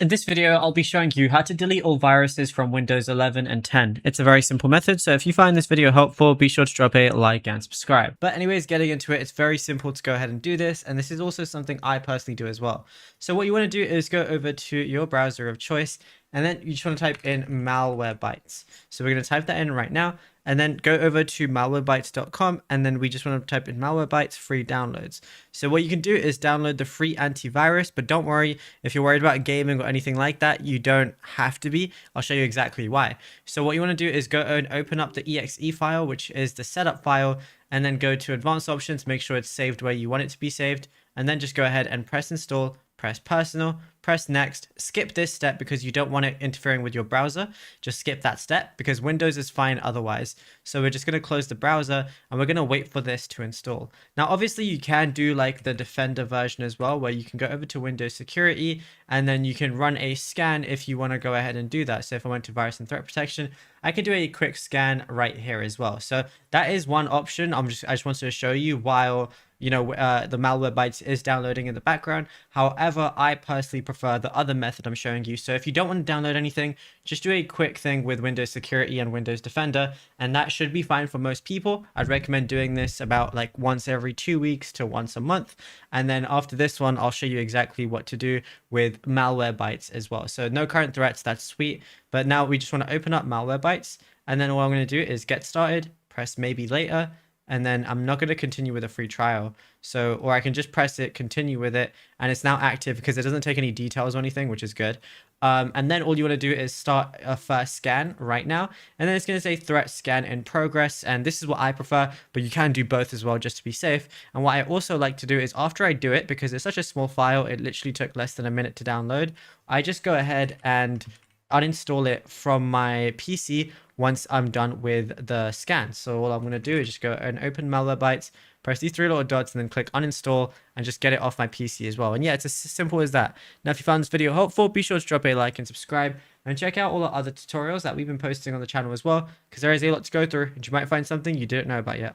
In this video, I'll be showing you how to delete all viruses from Windows 11 and 10. It's a very simple method, so if you find this video helpful, be sure to drop a like and subscribe. But anyways, getting into it, it's very simple to go ahead and do this, and this is also something I personally do as well. So what you want to do is go over to your browser of choice, and then you just want to type in Malwarebytes. So we're going to type that in right now, and then go over to malwarebytes.com, and then we just want to type in Malwarebytes free downloads. So what you can do is download the free antivirus, but don't worry if you're worried about gaming or anything like that, you don't have to be. I'll show you exactly why. So what you want to do is go and open up the exe file, which is the setup file, and then go to advanced options, make sure it's saved where you want it to be saved, and then just go ahead and press install, press personal, press next, skip this step because you don't want it interfering with your browser. Just skip that step because Windows is fine otherwise. So we're just going to close the browser and we're going to wait for this to install. Now, obviously you can do like the Defender version as well, where you can go over to Windows Security and then you can run a scan if you want to go ahead and do that. So if I went to Virus and Threat Protection, I can do a quick scan right here as well. So that is one option. I just wanted to show you while the Malwarebytes is downloading in the background. However, I personally prefer the other method I'm showing you. So if you don't want to download anything, just do a quick thing with Windows Security and Windows Defender, and that should be fine for most people. I'd recommend doing this about like once every 2 weeks to once a month. And then after this one, I'll show you exactly what to do with Malwarebytes as well. So no current threats, that's sweet. But now we just want to open up Malwarebytes, and then what I'm going to do is get started, press maybe later, and then I'm not going to continue with a free trial. So, or I can just press it, continue with it, and it's now active because it doesn't take any details or anything, which is good. And then all you want to do is start a first scan right now, and then it's going to say threat scan in progress, and this is what I prefer, but you can do both as well just to be safe. And what I also like to do is after I do it, because it's such a small file, it literally took less than a minute to download, I just go ahead and uninstall it from my PC once I'm done with the scan. So all I'm going to do is just go and open Malwarebytes, press these three little dots, and then click uninstall and just get it off my PC as well. And yeah, it's as simple as that. Now, if you found this video helpful, be sure to drop a like and subscribe, and check out all the other tutorials that we've been posting on the channel as well, because there is a lot to go through and you might find something you didn't know about yet.